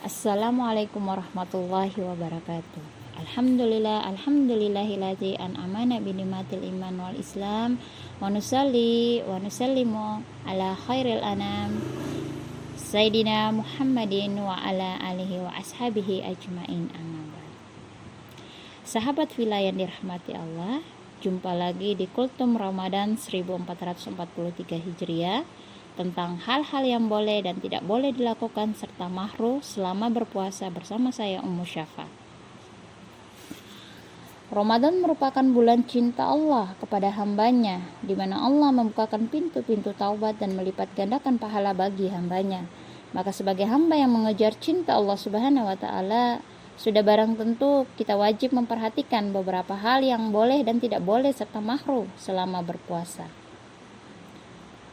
Assalamualaikum warahmatullahi wabarakatuh. Alhamdulillahilladzi an'amana bi ni'matil iman wal islam wa nusalli wa nusallimu ala khairil anam Sayyidina Muhammadin wa ala alihi wa ashabihi ajmain, amma ba'd. Sahabat filah yang dirahmati Allah, jumpa lagi di Kultum Ramadan 1443 Hijriah tentang hal-hal yang boleh dan tidak boleh dilakukan serta makruh selama berpuasa bersama saya Ummu Syafa. Ramadan merupakan bulan cinta Allah kepada hambanya, di mana Allah membukakan pintu-pintu taubat dan melipat gandakan pahala bagi hambanya. Maka sebagai hamba yang mengejar cinta Allah Subhanahu wa Ta'ala, sudah barang tentu kita wajib memperhatikan beberapa hal yang boleh dan tidak boleh serta makruh selama berpuasa.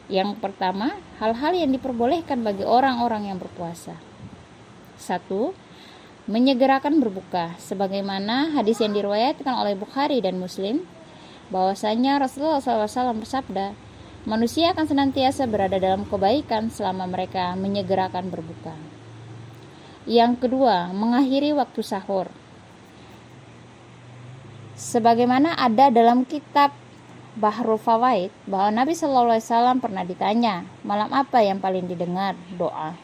Yang pertama, hal-hal yang diperbolehkan bagi orang-orang yang berpuasa. 1. Menyegerakan berbuka, sebagaimana hadis yang diriwayatkan oleh Bukhari dan Muslim, bahwasanya Rasulullah SAW bersabda, manusia akan senantiasa berada dalam kebaikan selama mereka menyegerakan berbuka. Yang kedua, mengakhiri waktu sahur. Sebagaimana ada dalam kitab Bahrul Fawaid bahwa Nabi SAW pernah ditanya, malam apa yang paling didengar? Doa.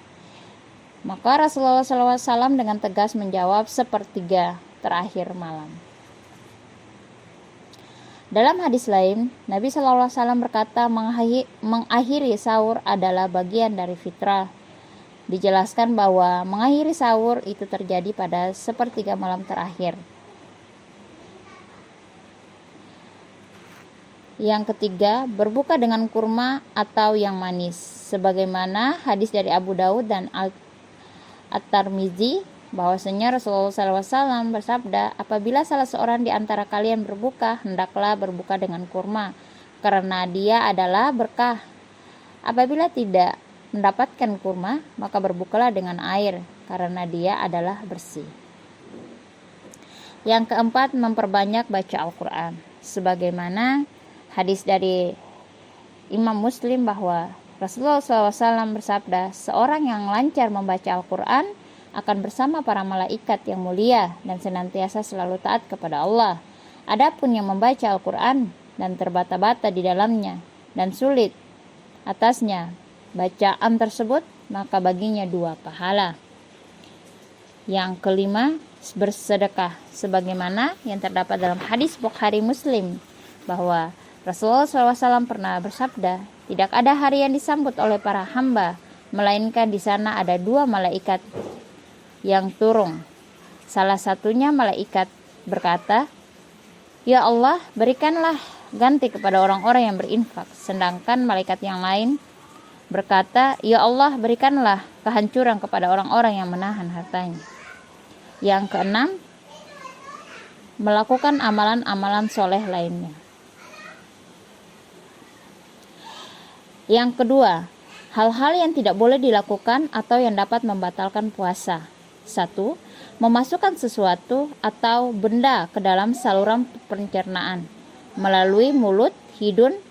Maka Rasulullah SAW dengan tegas menjawab, sepertiga terakhir malam. Dalam hadis lain, Nabi SAW berkata, mengakhiri sahur adalah bagian dari fitrah. Dijelaskan bahwa mengakhiri sahur itu terjadi pada sepertiga malam terakhir. Yang ketiga, berbuka dengan kurma atau yang manis, sebagaimana hadis dari Abu Daud dan At-Tirmizi bahwasanya Rasulullah SAW bersabda, apabila salah seorang di antara kalian berbuka, hendaklah berbuka dengan kurma, karena dia adalah berkah. Apabila tidak mendapatkan kurma, maka berbukalah dengan air, karena dia adalah bersih. Yang keempat, memperbanyak baca Al-Quran, sebagaimana hadis dari Imam Muslim bahwa Rasulullah SAW bersabda, seorang yang lancar membaca Al-Quran akan bersama para malaikat yang mulia dan senantiasa selalu taat kepada Allah. Adapun yang membaca Al-Quran dan terbata-bata di dalamnya dan sulit atasnya bacaan tersebut, maka baginya 2 pahala. Yang kelima, bersedekah, sebagaimana yang terdapat dalam hadis Bukhari Muslim bahwa Rasulullah SAW pernah bersabda, tidak ada hari yang disambut oleh para hamba, melainkan di sana ada 2 malaikat yang turun. Salah satunya malaikat berkata, ya Allah, berikanlah ganti kepada orang-orang yang berinfak. Sedangkan malaikat yang lain berkata, ya Allah, berikanlah kehancuran kepada orang-orang yang menahan hartanya. Yang keenam, melakukan amalan-amalan soleh lainnya. Yang kedua, hal-hal yang tidak boleh dilakukan atau yang dapat membatalkan puasa. 1. Memasukkan sesuatu atau benda ke dalam saluran pencernaan melalui mulut, hidung,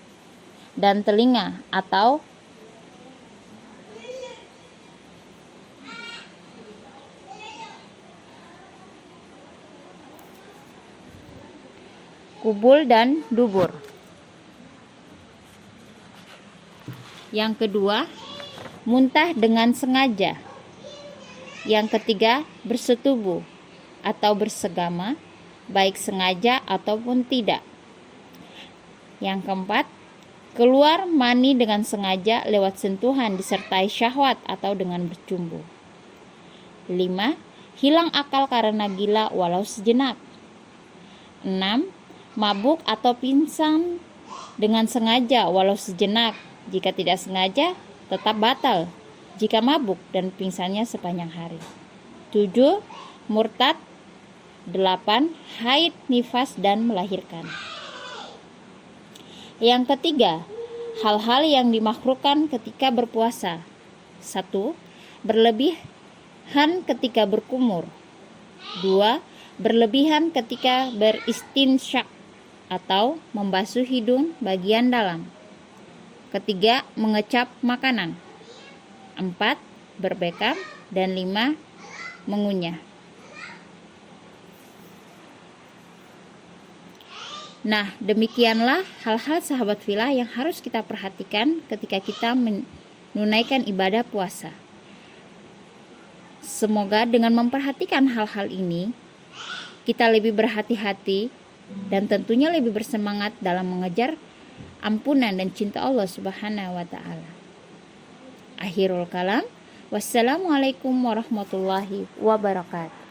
dan telinga atau kubul dan dubur. Yang kedua, muntah dengan sengaja. Yang ketiga, bersetubuh atau bersegama, baik sengaja ataupun tidak. Yang keempat, keluar mani dengan sengaja lewat sentuhan disertai syahwat atau dengan bercumbu. 5. Hilang akal karena gila walau sejenak. 6. Mabuk atau pingsan dengan sengaja walau sejenak. Jika tidak sengaja, tetap batal jika mabuk dan pingsannya sepanjang hari. 7. Murtad. 8. Haid, nifas, dan melahirkan. Yang ketiga, hal-hal yang dimakruhkan ketika berpuasa. 1. Berlebihan ketika berkumur. 2. Berlebihan ketika beristinsyak atau membasuh hidung bagian dalam. Ketiga, mengecap makanan. 4. Berbekam. Dan 5. mengunyah. Nah, demikianlah hal-hal sahabat fillah yang harus kita perhatikan ketika kita menunaikan ibadah puasa. Semoga dengan memperhatikan hal-hal ini, kita lebih berhati-hati dan tentunya lebih bersemangat dalam mengejar ampunan dan cinta Allah Subhanahu wa Ta'ala. Akhirul kalam, wassalamualaikum warahmatullahi wabarakatuh.